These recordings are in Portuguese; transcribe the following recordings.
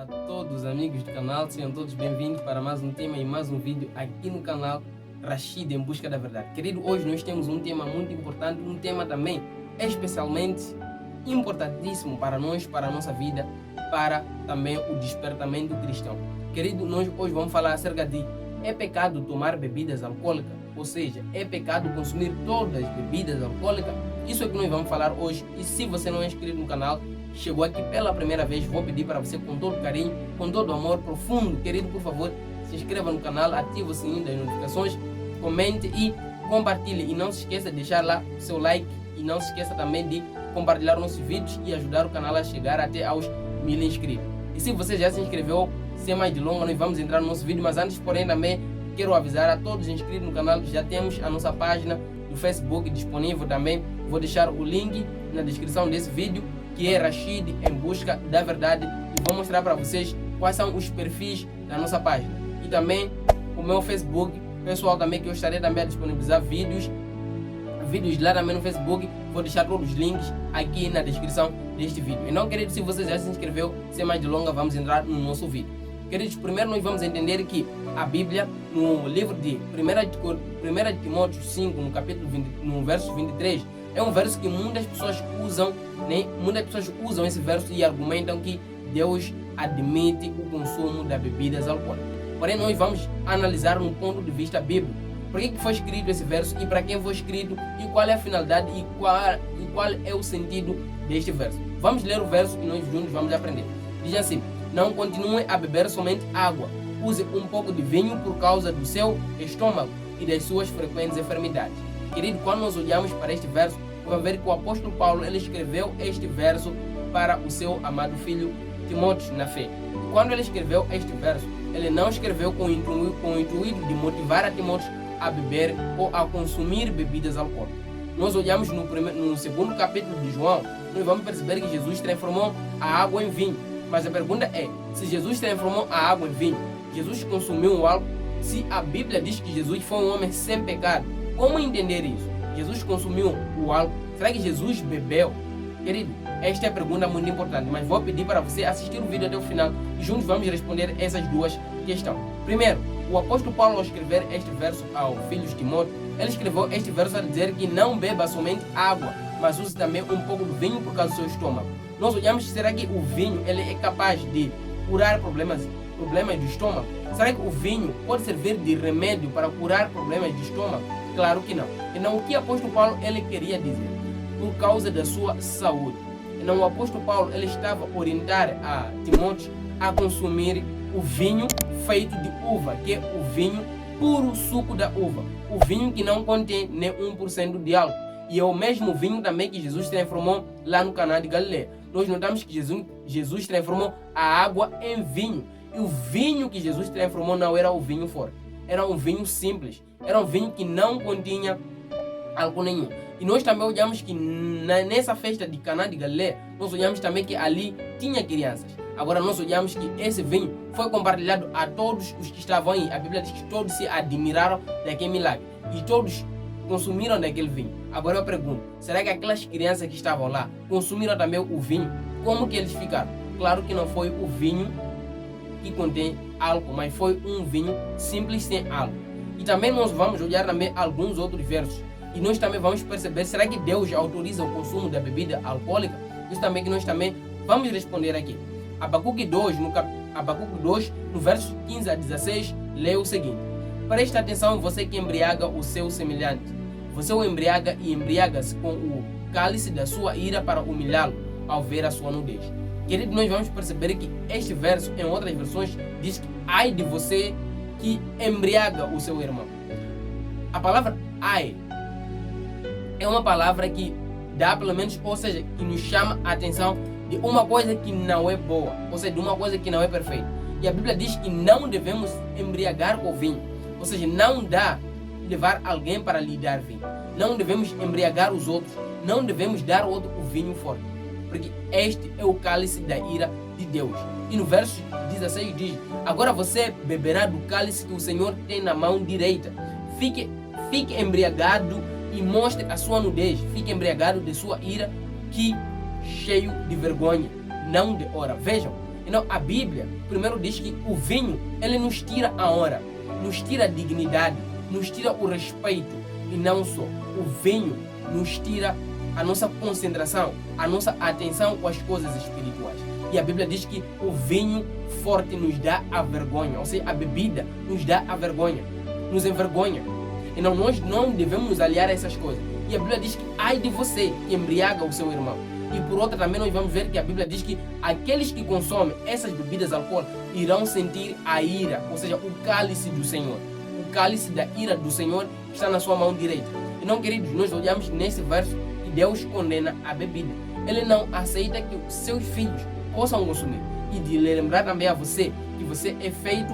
a todos os amigos do canal, sejam todos bem-vindos para mais um tema e mais um vídeo aqui no canal Rashid em Busca da Verdade. Querido, hoje nós temos um tema muito importante, um tema também especialmente importantíssimo para nós, para a nossa vida, para também o despertamento cristão. Querido, nós hoje vamos falar acerca de: é pecado tomar bebidas alcoólicas? Ou seja, é pecado consumir todas as bebidas alcoólicas? Isso é que nós vamos falar hoje. E se você não é inscrito no canal, chegou aqui pela primeira vez, vou pedir para você, com todo carinho, com todo amor profundo, querido, por favor, se inscreva no canal, ative o sininho das notificações, comente e compartilhe. E não se esqueça de deixar lá o seu like e não se esqueça também de compartilhar nossos vídeos e ajudar o canal a chegar até aos 1000 inscritos. E se você já se inscreveu, sem mais delongas, nós vamos entrar no nosso vídeo, mas antes, porém, também quero avisar a todos os inscritos no canal que já temos a nossa página do Facebook disponível também. Vou deixar o link na descrição desse vídeo, que é Rashid em Busca da Verdade, e vou mostrar para vocês quais são os perfis da nossa página. E também o meu Facebook pessoal também, que eu estarei também a disponibilizar vídeos lá também no Facebook. Vou deixar todos os links aqui na descrição deste vídeo. Então, queridos, se você já se inscreveu, sem mais delongas, vamos entrar no nosso vídeo. Queridos, primeiro nós vamos entender que a Bíblia, no livro de 1 Timóteo 5, no capítulo 20, no verso 23, é um verso que muitas pessoas usam, né? Muitas pessoas usam esse verso e argumentam que Deus admite o consumo de bebidas alcoólicas. Porém, nós vamos analisar no ponto de vista bíblico. Por que foi escrito esse verso e para quem foi escrito e qual é a finalidade e qual é o sentido deste verso. Vamos ler o verso e nós juntos vamos aprender. Diz assim: não continue a beber somente água. Use um pouco de vinho por causa do seu estômago e das suas frequentes enfermidades. Querido, quando nós olhamos para este verso, vamos ver que o apóstolo Paulo ele escreveu este verso para o seu amado filho Timóteo na fé. E quando ele escreveu este verso, ele não escreveu com o intuito de motivar a Timóteo a beber ou a consumir bebidas alcoólicas. Nós olhamos no segundo capítulo de João, nós vamos perceber que Jesus transformou a água em vinho. Mas a pergunta é: se Jesus transformou a água em vinho, Jesus consumiu o álcool? Se a Bíblia diz que Jesus foi um homem sem pecado, como entender isso? Jesus consumiu o álcool? Será que Jesus bebeu? Querido, esta é a pergunta muito importante, mas vou pedir para você assistir o vídeo até o final e juntos vamos responder essas duas questões. Primeiro, o apóstolo Paulo, ao escrever este verso ao filho de Timóteo, ele escreveu este verso a dizer que não beba somente água, mas use também um pouco de vinho por causa do seu estômago. Nós olhamos, será que o vinho ele é capaz de curar problemas do estômago? Será que o vinho pode servir de remédio para curar problemas de estômago? Claro que não. Então, o que o apóstolo Paulo ele queria dizer? Por causa da sua saúde. Então, o apóstolo Paulo ele estava a orientar a Timóteo a consumir o vinho feito de uva, que é o vinho puro suco da uva, o vinho que não contém nem 1% de álcool. E é o mesmo vinho também que Jesus transformou lá no Caná de Galileia. Nós notamos que Jesus transformou a água em vinho. E o vinho que Jesus transformou não era o vinho forte, era um vinho simples, era um vinho que não continha álcool nenhum. E nós também olhamos que nessa festa de Caná de Galileia, nós olhamos também que ali tinha crianças. Agora nós olhamos que esse vinho foi compartilhado a todos os que estavam aí. A Bíblia diz que todos se admiraram daquele milagre e todos consumiram daquele vinho. Agora eu pergunto, será que aquelas crianças que estavam lá consumiram também o vinho? Como que eles ficaram? Claro que não foi o vinho que contém álcool, mas foi um vinho simples sem álcool. E também nós vamos olhar também alguns outros versos. E nós também vamos perceber, será que Deus autoriza o consumo da bebida alcoólica? Isso também que nós também vamos responder aqui. Abacuque 2, no verso 15 a 16, lê o seguinte: preste atenção, você que embriaga o seu semelhante. Você o embriaga e embriaga-se com o cálice da sua ira para humilhá-lo ao ver a sua nudez. Querido, nós vamos perceber que este verso, em outras versões, diz que ai de você que embriaga o seu irmão. A palavra ai é uma palavra que dá, pelo menos, ou seja, que nos chama a atenção de uma coisa que não é boa, ou seja, de uma coisa que não é perfeita. E a Bíblia diz que não devemos embriagar com vinho, ou seja, não dá levar alguém para lhe dar vinho. Não devemos embriagar os outros, não devemos dar ao outro o vinho forte, porque este é o cálice da ira de Deus. E no verso 16 diz: agora você beberá do cálice que o Senhor tem na mão direita. Fique embriagado e mostre a sua nudez. Fique embriagado de sua ira, que cheio de vergonha, não de ora. Vejam, Então, a Bíblia primeiro diz que o vinho, ele nos tira a honra, nos tira a dignidade, nos tira o respeito. E não só, o vinho nos tira a nossa concentração, a nossa atenção com as coisas espirituais. E a Bíblia diz que o vinho forte nos dá a vergonha, ou seja, a bebida nos dá a vergonha, nos envergonha. Então nós não devemos nos aliar a essas coisas. E a Bíblia diz que ai de você que embriaga o seu irmão. E por outra também nós vamos ver que a Bíblia diz que aqueles que consomem essas bebidas alcoólicas irão sentir a ira, ou seja, o cálice do Senhor. O cálice da ira do Senhor está na sua mão direita. E não, queridos, nós olhamos nesse verso que Deus condena a bebida. Ele não aceita que os seus filhos possam consumir. E de lembrar também a você que você é feito,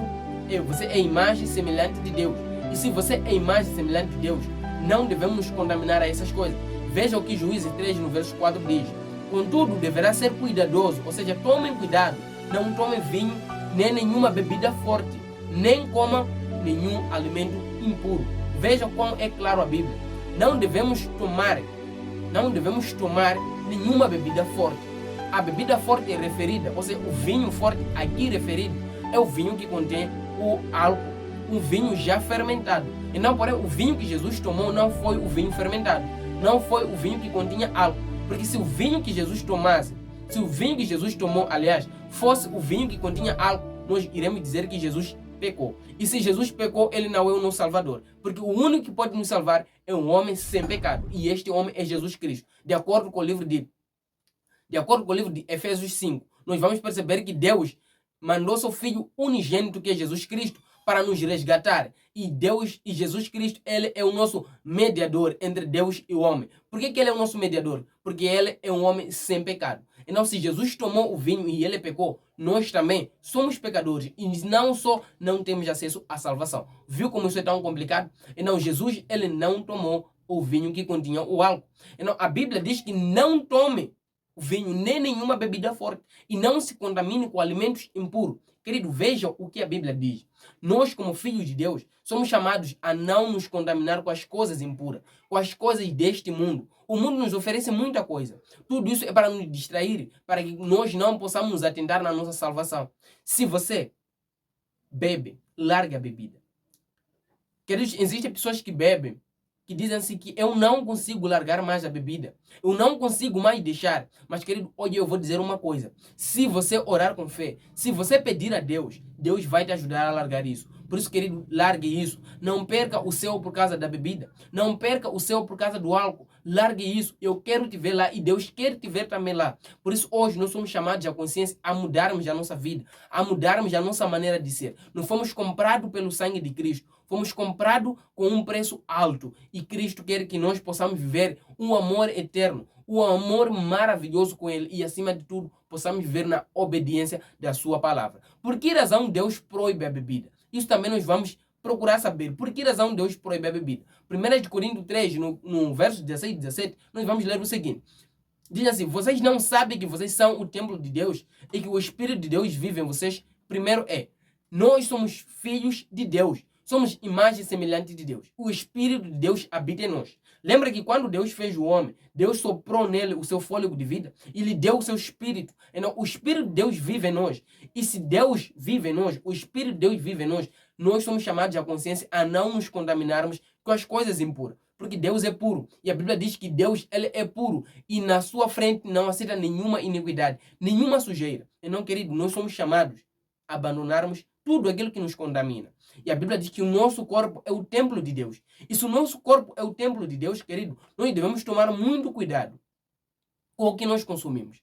você é imagem semelhante de Deus. E se você é imagem semelhante de Deus, não devemos nos contaminar a essas coisas. Veja o que Juízes 3 no verso 4 diz. Contudo, deverá ser cuidadoso, ou seja, tomem cuidado, não tomem vinho, nem nenhuma bebida forte, nem comam nenhum alimento impuro. Veja como é claro a Bíblia. Não devemos tomar nenhuma bebida forte. A bebida forte é referida, ou seja, o vinho forte aqui referido é o vinho que contém o álcool, um vinho já fermentado. E não, porém, o vinho que Jesus tomou não foi o vinho fermentado, não foi o vinho que continha álcool. Porque se o vinho que Jesus tomasse, se o vinho que Jesus tomou, aliás, fosse o vinho que continha álcool, nós iremos dizer que Jesus pecou. E se Jesus pecou, ele não é o nosso Salvador. Porque o único que pode nos salvar é um homem sem pecado. E este homem é Jesus Cristo. De acordo com o livro de Efésios 5, nós vamos perceber que Deus mandou seu Filho unigênito, que é Jesus Cristo, para nos resgatar. E Jesus Cristo, ele é o nosso mediador entre Deus e o homem. Por que ele é o nosso mediador? Porque ele é um homem sem pecado. Então, se Jesus tomou o vinho e ele pecou, nós também somos pecadores. E não só não temos acesso à salvação. Viu como isso é tão complicado? Então, Jesus, ele não tomou o vinho que continha o álcool. Então, a Bíblia diz que não tome o vinho nem nenhuma bebida forte. E não se contamine com alimentos impuros. Querido, veja o que a Bíblia diz. Nós, como filhos de Deus, somos chamados a não nos contaminar com as coisas impuras, com as coisas deste mundo. O mundo nos oferece muita coisa. Tudo isso é para nos distrair, para que nós não possamos nos atentar na nossa salvação. Se você bebe, larga a bebida. Queridos, existem pessoas que bebem, que dizem assim que eu não consigo largar mais a bebida. Eu não consigo mais deixar. Mas, querido, hoje eu vou dizer uma coisa. Se você orar com fé, se você pedir a Deus, Deus vai te ajudar a largar isso. Por isso, querido, largue isso. Não perca o céu por causa da bebida. Não perca o céu por causa do álcool. Largue isso. Eu quero te ver lá e Deus quer te ver também lá. Por isso, hoje, nós somos chamados à consciência a mudarmos a nossa vida, a mudarmos a nossa maneira de ser. Nós fomos comprados pelo sangue de Cristo. Fomos comprados com um preço alto. E Cristo quer que nós possamos viver um amor eterno, um amor maravilhoso com Ele. E, acima de tudo, possamos viver na obediência da sua palavra. Por que razão Deus proíbe a bebida? Isso também nós vamos procurar saber. Por que razão Deus proíbe a bebida? 1 Coríntios 3, no verso 16 e 17, nós vamos ler o seguinte. Diz assim, vocês não sabem que vocês são o templo de Deus e que o Espírito de Deus vive em vocês? Primeiro nós somos filhos de Deus. Somos imagem semelhante de Deus. O Espírito de Deus habita em nós. Lembra que quando Deus fez o homem, Deus soprou nele o seu fôlego de vida e lhe deu o seu Espírito. Então, o Espírito de Deus vive em nós. E se Deus vive em nós, o Espírito de Deus vive em nós, nós somos chamados à consciência a não nos contaminarmos com as coisas impuras. Porque Deus é puro. E a Bíblia diz que Deus ele é puro. E na sua frente não aceita nenhuma iniquidade, nenhuma sujeira. Então, querido, nós somos chamados a abandonarmos tudo aquilo que nos contamina. E a Bíblia diz que o nosso corpo é o templo de Deus. E se o nosso corpo é o templo de Deus, querido, nós devemos tomar muito cuidado com o que nós consumimos.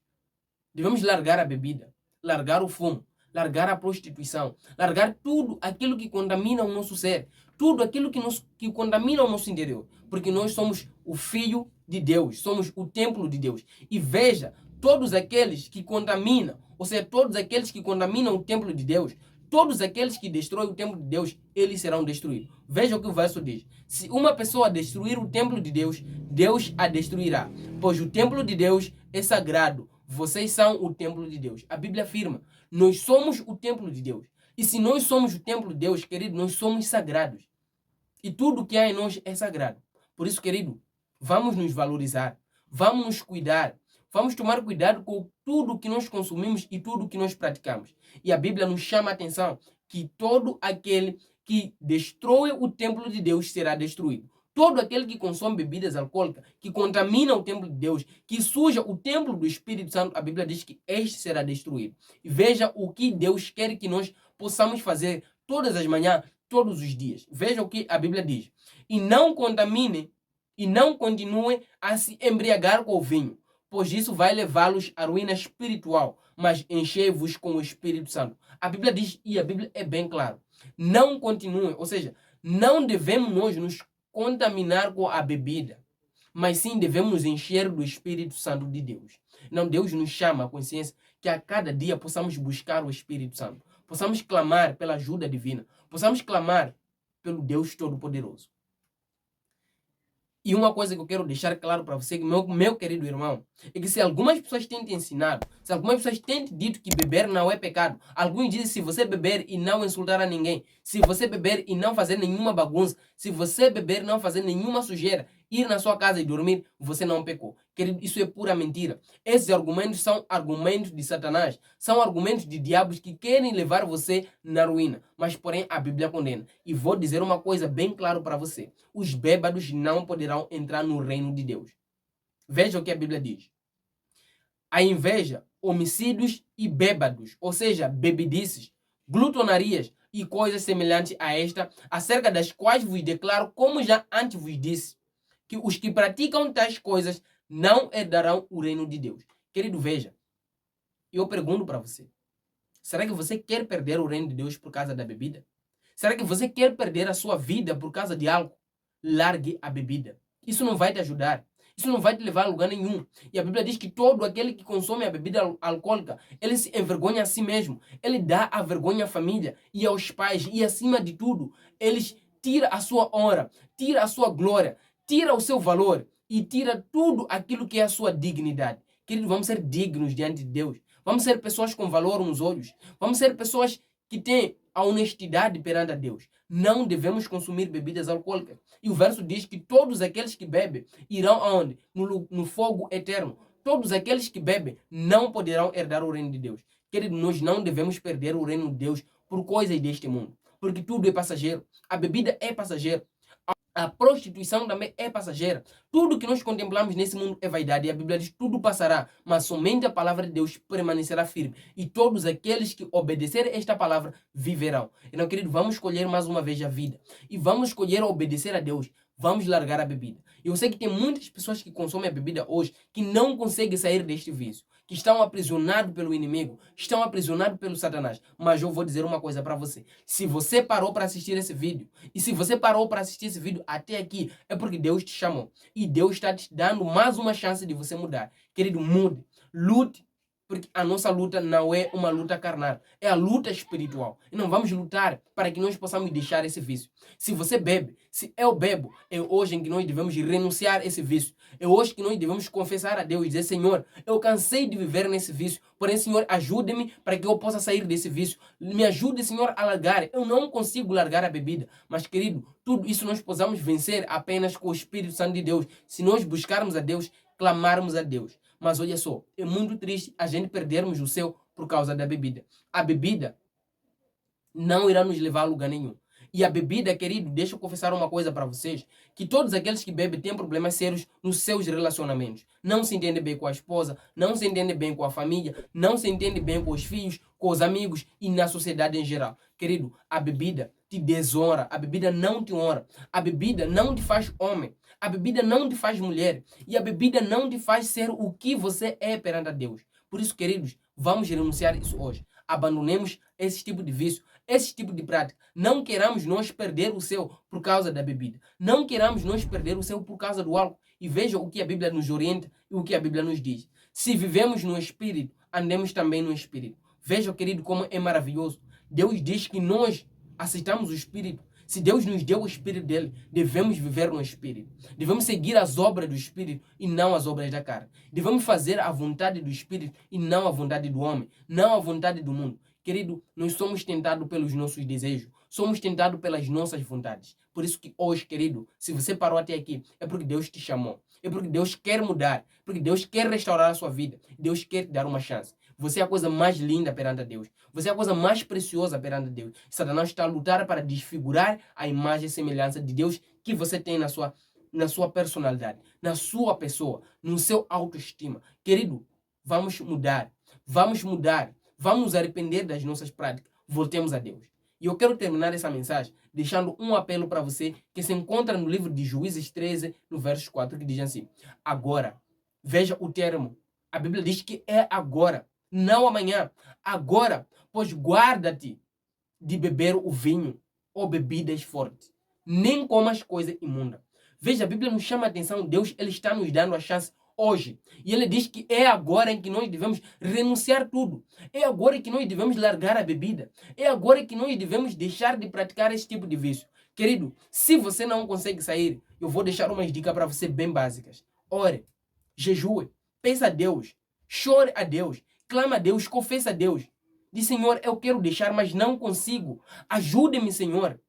Devemos largar a bebida, largar o fumo, largar a prostituição, largar tudo aquilo que contamina o nosso ser, tudo aquilo que contamina o nosso interior. Porque nós somos o Filho de Deus, somos o templo de Deus. E veja, todos aqueles que contaminam, ou seja, todos aqueles que contaminam o templo de Deus, todos aqueles que destroem o templo de Deus, eles serão destruídos. Veja o que o verso diz. Se uma pessoa destruir o templo de Deus, Deus a destruirá. Pois o templo de Deus é sagrado. Vocês são o templo de Deus. A Bíblia afirma, nós somos o templo de Deus. E se nós somos o templo de Deus, querido, nós somos sagrados. E tudo que há em nós é sagrado. Por isso, querido, vamos nos valorizar. Vamos nos cuidar. Vamos tomar cuidado com tudo que nós consumimos e tudo que nós praticamos. E a Bíblia nos chama a atenção que todo aquele que destrói o templo de Deus será destruído. Todo aquele que consome bebidas alcoólicas, que contamina o templo de Deus, que suja o templo do Espírito Santo, a Bíblia diz que este será destruído. E veja o que Deus quer que nós possamos fazer todas as manhãs, todos os dias. Veja o que a Bíblia diz. E não contamine e não continue a se embriagar com o vinho, pois isso vai levá-los à ruína espiritual, mas enchei-vos com o Espírito Santo. A Bíblia diz, e a Bíblia é bem clara, não continue, ou seja, não devemos nós nos contaminar com a bebida, mas sim devemos nos encher do Espírito Santo de Deus. Não, Deus nos chama a consciência que a cada dia possamos buscar o Espírito Santo, possamos clamar pela ajuda divina, possamos clamar pelo Deus Todo-Poderoso. E uma coisa que eu quero deixar claro para você, meu querido irmão, é que se algumas pessoas têm te ensinado, se algumas pessoas têm te dito que beber não é pecado, alguns dizem se você beber e não insultar a ninguém, se você beber e não fazer nenhuma bagunça, se você beber e não fazer nenhuma sujeira, ir na sua casa e dormir, você não pecou. Querido, isso é pura mentira. Esses argumentos são argumentos de Satanás, são argumentos de diabos que querem levar você na ruína, mas porém a Bíblia condena. E vou dizer uma coisa bem claro para você. Os bêbados não poderão entrar no reino de Deus. Veja o que a Bíblia diz. A inveja, homicídios e bêbados, ou seja, bebidices, glutonarias e coisas semelhantes a esta, acerca das quais vos declaro, como já antes vos disse, que os que praticam tais coisas não herdarão o reino de Deus. Querido, veja, eu pergunto para você, será que você quer perder o reino de Deus por causa da bebida? Será que você quer perder a sua vida por causa de algo? Largue a bebida. Isso não vai te ajudar. Isso não vai te levar a lugar nenhum. E a Bíblia diz que todo aquele que consome a bebida alcoólica, ele se envergonha a si mesmo. Ele dá a vergonha à família e aos pais. E acima de tudo, eles tira a sua honra, tira a sua glória, tira o seu valor e tira tudo aquilo que é a sua dignidade. Querido, vamos ser dignos diante de Deus. Vamos ser pessoas com valor nos olhos. Vamos ser pessoas que têm a honestidade perante a Deus. Não devemos consumir bebidas alcoólicas. E o verso diz que todos aqueles que bebem irão aonde? No fogo eterno. Todos aqueles que bebem não poderão herdar o reino de Deus. Querido, nós não devemos perder o reino de Deus por coisas deste mundo. Porque tudo é passageiro. A bebida é passageira. A prostituição também é passageira. Tudo que nós contemplamos nesse mundo é vaidade. E a Bíblia diz que tudo passará, mas somente a palavra de Deus permanecerá firme. E todos aqueles que obedecerem esta palavra viverão. Então, querido, vamos escolher mais uma vez a vida. E vamos escolher obedecer a Deus. Vamos largar a bebida. Eu sei que tem muitas pessoas que consomem a bebida hoje que não conseguem sair deste vício, que estão aprisionados pelo inimigo, estão aprisionados pelo Satanás. Mas eu vou dizer uma coisa para você. Se você parou para assistir esse vídeo, e se você parou para assistir esse vídeo até aqui, é porque Deus te chamou. E Deus está te dando mais uma chance de você mudar. Querido, mude. Lute. Porque a nossa luta não é uma luta carnal, é a luta espiritual. E não vamos lutar para que nós possamos deixar esse vício. Se você bebe, se eu bebo, é hoje em que nós devemos renunciar a esse vício. É hoje que nós devemos confessar a Deus e dizer, Senhor, eu cansei de viver nesse vício. Porém, Senhor, ajude-me para que eu possa sair desse vício. Me ajude, Senhor, a largar. Eu não consigo largar a bebida. Mas, querido, tudo isso nós possamos vencer apenas com o Espírito Santo de Deus. Se nós buscarmos a Deus, clamarmos a Deus. Mas olha só, é muito triste a gente perdermos o céu por causa da bebida. A bebida não irá nos levar a lugar nenhum. E a bebida, querido, deixa eu confessar uma coisa para vocês, que todos aqueles que bebem têm problemas sérios nos seus relacionamentos. Não se entende bem com a esposa, não se entende bem com a família, não se entende bem com os filhos, com os amigos e na sociedade em geral. Querido, a bebida te desonra, a bebida não te honra, a bebida não te faz homem. A bebida não te faz mulher. E a bebida não te faz ser o que você é perante a Deus. Por isso, queridos, vamos renunciar isso hoje. Abandonemos esse tipo de vício, esse tipo de prática. Não queramos nós perder o céu por causa da bebida. Não queramos nós perder o céu por causa do álcool. E veja o que a Bíblia nos orienta e o que a Bíblia nos diz. Se vivemos no Espírito, andemos também no Espírito. Veja, querido, como é maravilhoso. Deus diz que nós aceitamos o Espírito. Se Deus nos deu o Espírito dele, devemos viver no Espírito. Devemos seguir as obras do Espírito e não as obras da carne. Devemos fazer a vontade do Espírito e não a vontade do homem, não a vontade do mundo. Querido, nós somos tentados pelos nossos desejos, somos tentados pelas nossas vontades. Por isso que hoje, querido, se você parou até aqui, é porque Deus te chamou. é porque Deus quer mudar, porque Deus quer restaurar a sua vida, Deus quer te dar uma chance. Você é a coisa mais linda perante a Deus. Você é a coisa mais preciosa perante a Deus. Satanás está a lutar para desfigurar a imagem e semelhança de Deus que você tem na sua personalidade, na sua pessoa, no seu autoestima. Querido, vamos mudar. Vamos mudar. Vamos nos arrepender das nossas práticas. Voltemos a Deus. E eu quero terminar essa mensagem deixando um apelo para você que se encontra no livro de Juízes 13, no verso 4, que diz assim: agora, veja o termo. A Bíblia diz que é agora, não amanhã. Agora, pois guarda-te de beber o vinho ou bebidas fortes. Nem comas coisa imunda. Veja, a Bíblia nos chama a atenção. Deus, ele está nos dando a chance hoje. E ele diz que é agora em que nós devemos renunciar tudo. É agora que nós devemos largar a bebida. É agora que nós devemos deixar de praticar esse tipo de vício. Querido, se você não consegue sair, eu vou deixar umas dicas para você bem básicas. Ore, jejue, peça a Deus, chore a Deus, clama a Deus, confessa a Deus. Diz: Senhor, eu quero deixar, mas não consigo. Ajude-me, Senhor.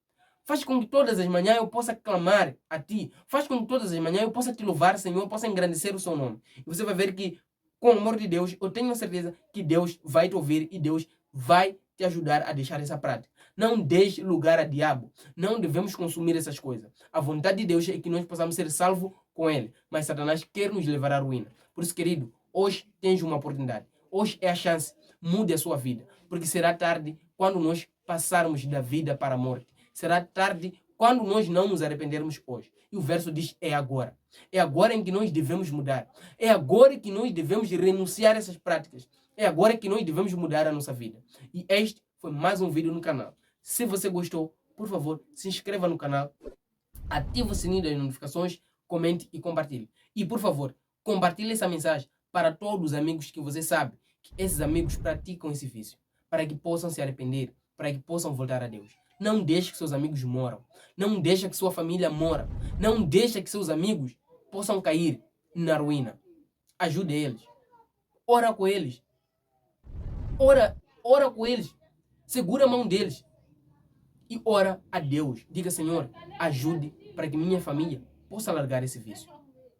Faz com que todas as manhãs eu possa clamar a Ti. Faz com que todas as manhãs eu possa Te louvar, Senhor, eu possa engrandecer o Seu nome. E você vai ver que, com o amor de Deus, eu tenho certeza que Deus vai te ouvir e Deus vai te ajudar a deixar essa prática. Não deixe lugar a diabo. Não devemos consumir essas coisas. A vontade de Deus é que nós possamos ser salvos com Ele. Mas Satanás quer nos levar à ruína. Por isso, querido, hoje tens uma oportunidade. Hoje é a chance. Mude a sua vida. Porque será tarde quando nós passarmos da vida para a morte. Será tarde quando nós não nos arrependermos hoje. E o verso diz: é agora. É agora em que nós devemos mudar. É agora que nós devemos renunciar a essas práticas. É agora que nós devemos mudar a nossa vida. E este foi mais um vídeo no canal. Se você gostou, por favor, se inscreva no canal, ative o sininho das notificações, comente e compartilhe. E, por favor, compartilhe essa mensagem para todos os amigos que você sabe que esses amigos praticam esse vício, para que possam se arrepender, para que possam voltar a Deus. Não deixe que seus amigos moram. Não deixe que sua família mora. Não deixe que seus amigos possam cair na ruína. Ajude eles. Ora com eles. Ora com eles. Segura a mão deles. E ora a Deus. Diga: Senhor, ajude para que minha família possa largar esse vício.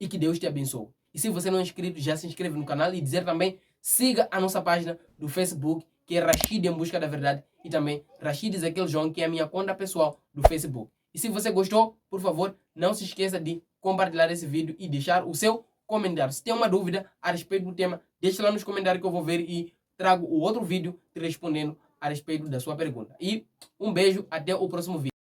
E que Deus te abençoe. E se você não é inscrito, já se inscreve no canal e dizer também, siga a nossa página do Facebook, que é Rashid em Busca da Verdade, e também Rashid Ezequiel João, que é a minha conta pessoal do Facebook. E se você gostou, por favor, não se esqueça de compartilhar esse vídeo e deixar o seu comentário. Se tem uma dúvida a respeito do tema, deixa lá nos comentários que eu vou ver e trago o outro vídeo te respondendo a respeito da sua pergunta. E um beijo, até o próximo vídeo.